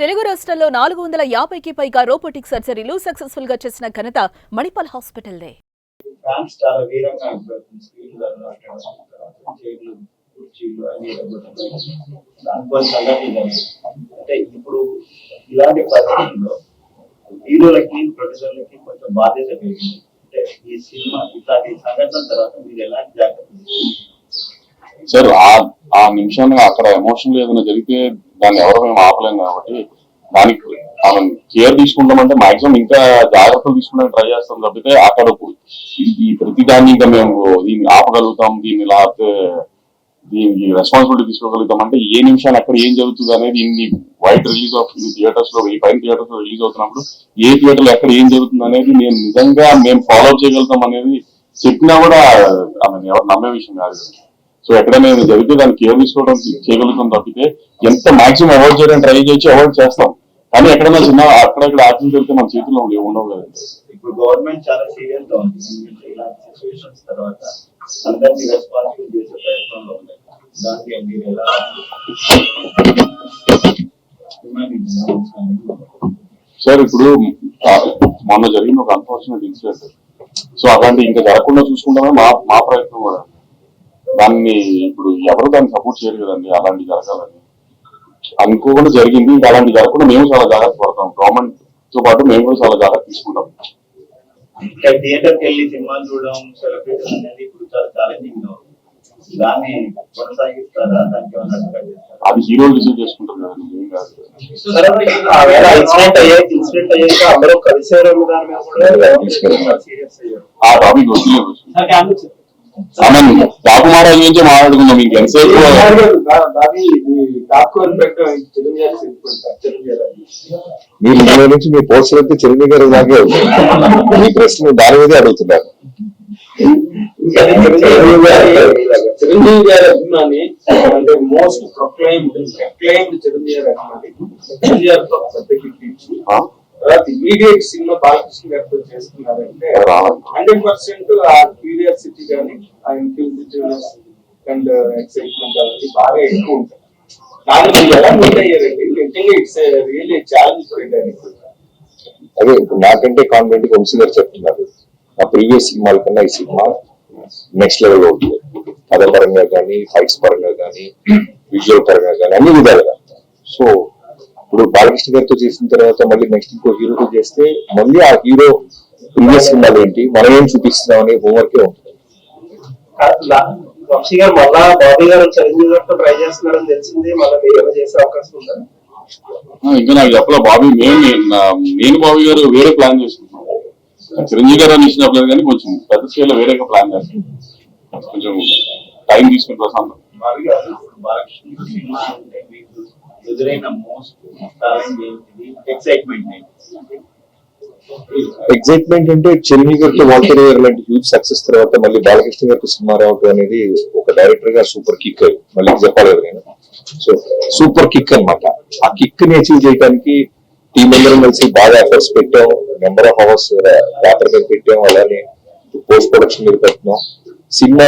తెలుగు రాష్ట్రాల్లో 450కి పైగా రోబోటిక్ సర్జరీలు సక్సెస్ఫుల్ గా చేసిన ఘనత మణిపాల్ హాస్పిటల్దే. ఇప్పుడు ఇలాంటి పరిస్థితుల్లో హీరోలకి ప్రొడ్యూసర్లకి కొంచెం బాధ్యత పెరిగింది. అంటే ఈ సినిమా ఇట్లాంటి సంఘటన తర్వాత మీరు ఎలాంటి జాగ్రత్తలు సార్? ఆ నిమిషాన్ని అక్కడ ఎమోషనల్ ఏదైనా జరిగితే దాన్ని ఎవరు మేము ఆపలేం కాబట్టి దానికి మనం కేర్ తీసుకుంటామంటే మాక్సిమం ఇంకా జాగ్రత్తలు తీసుకుని ట్రై చేస్తాం తప్పితే అక్కడ ఈ ప్రతిదాన్ని ఇంకా మేము దీన్ని ఆపగలుగుతాం, దీన్ని లేకపోతే దీనికి రెస్పాన్సిబిలిటీ తీసుకోగలుగుతాం అంటే ఏ నిమిషాలు ఎక్కడ ఏం జరుగుతుంది అనేది ఇన్ని వైడ్ రిలీజ్ ఆఫ్ థియేటర్స్ లో పైన థియేటర్స్ లో రిలీజ్ అవుతున్నప్పుడు ఏ థియేటర్ లో ఎక్కడ ఏం జరుగుతుంది అనేది మేము నిజంగా మేము ఫాలో చేయగలుగుతాం అనేది చెప్పినా కూడా ఎవరు నమ్మే విషయం కాదు. సో ఎక్కడైనా జరిగితే దాన్ని కేర్ తీసుకోవడం చేయగలుగుతాం తప్పితే ఎంత మాక్సిమం అవాయిడ్ చేయడానికి ట్రై చేసి అవాయిడ్ చేస్తాం. కానీ ఎక్కడైనా చిన్న అక్కడక్కడ యాక్షన్ జరిగితే మన చేతిలో ఉండవు కదండి. ఇప్పుడు గవర్నమెంట్ చాలా సీరియస్ గా ఉంది. ఇలాంటి సిచ్యువేషన్స్ తర్వాత అందరినీ రెస్పాన్సిబుల్ చేసే ప్రయత్నంలో ఉంది. దానికి మీరు ఎలా సార్? ఇప్పుడు మొన్న జరిగిన ఒక అన్ఫార్చునేట్ ఇన్సిడెంట్. సో అలాంటి ఇంకా జరగకుండా చూసుకుంటామే మా ప్రయత్నం కూడా. దాన్ని ఇప్పుడు ఎవరు దాన్ని సపోర్ట్ చేయరు కదండి. అలాంటి జరగాలని అనుకోకుండా జరిగింది. ఇంకా అలాంటి జరగకుండా మేము చాలా జాగ్రత్త పడతాం. గవర్నమెంట్ తో పాటు మేము కూడా చాలా జాగ్రత్త తీసుకుంటాం. థియేటర్కి వెళ్ళి సినిమాలు చూడడం, సెలబ్రేషన్ అనేది ఇప్పుడు చాలా ఛాలెంజింగ్ గా ఉంది. దాన్ని కొనసాగిస్తారా? దానికి అది హీరోలు డిసైడ్ చేసుకుంటారు కదండి, ఏం కాదు. ఇన్సిడెంట్ అయ్యాక అందరూ కలిసారు దాని మీద కూడా సీరియస్ అయ్యారు. ఆ టాపిక్ వస్తుంది. బాబు మహారాజ్ నుంచి మాట్లాడుకుందాం ఇంకెంతసేపు. మీరు ఇందులో నుంచి మీ పోస్టర్ అయితే చిరంజీవి గారు లాగే మీ ప్రశ్న దాని మీదే అడుగుతున్నారు. చిరంజీవి గారి అభిమాని అంటే మోస్ట్ ప్రొక్లైమ్డ్ చిరంజీవి గారి అభిమాని చిరంజీవి గారితో తర్వాత ఇమీడియట్ సినిమా బాలకృష్ణ గారితో చేస్తున్నారంటే 100% ఆ క్యూరియాసిటీ కానీ ఆ ఇంక్యూజిటివ్నెస్ అండ్ ఎక్సైట్మెంట్ అనేది బాగా ఎక్కువ ఉంటుంది. దాన్ని ఎలా మీట్ అయ్యారండి? నిజంగా it's really challenge for director. అదే నాకంటే కాన్ఫిడెంట్ వంశీ గారు చెప్తున్నారు. నా ప్రీవియస్ సినిమాల కన్నా ఈ సినిమా నెక్స్ట్ లెవెల్ ఉంటుంది. కథ పరంగా కానీ, ఫైట్స్ పరంగా కానీ, విజువల్ పరంగా కానీ, అన్ని విధాలుగా. సో ఇప్పుడు బాలకృష్ణ గారితో చేసిన తర్వాత మళ్ళీ నెక్స్ట్ ఇంకో హీరోతో చేస్తే మళ్ళీ ఆ హీరో ప్రీవియస్ సినిమాలు ఏంటి, మనం ఏం చూపిస్తున్నాం అనే హోంవర్కే ఉంటుంది. వంశీ గారు మళ్ళా బాబీ గారు చిరంజీవి గారితో ట్రై చేస్తున్నారని తెలిసింది. మళ్ళీ మీరు చేసే అవకాశం ఉందా? ఇంకా నాకు చెప్పలే. నేను బాబీ గారు వేరే ప్లాన్ చేసుకుంటున్నాను. చిరంజీవి గారు అని ఇచ్చినప్పుడు కానీ కొంచెం పెద్ద స్కేల్ వేరేగా ప్లాన్ చేస్తాను. కొంచెం టైం తీసుకుని ప్రశాంతం. ఎక్సైట్మెంట్ అంటే చిరంజీవి గారితో వాల్టర్ లాంటి హ్యూజ్ సక్సెస్ తర్వాత మళ్ళీ బాలకృష్ణ గారితో సినిమా రావటం అనేది ఒక డైరెక్టర్ గా సూపర్ కిక్. మళ్ళీ చెప్పాలి కదా నేను. సో సూపర్ కిక్ అనమాట. ఆ కిక్ ని అచీవ్ చేయడానికి టీం అందరం కలిసి బాగా ఎఫర్ట్స్ పెట్టాం. నెంబర్ ఆఫ్ అవర్స్ పేపర్ మీద పెట్టాం. అలానే పోస్ట్ ప్రొడక్షన్ మీద పెట్టినాం. సినిమా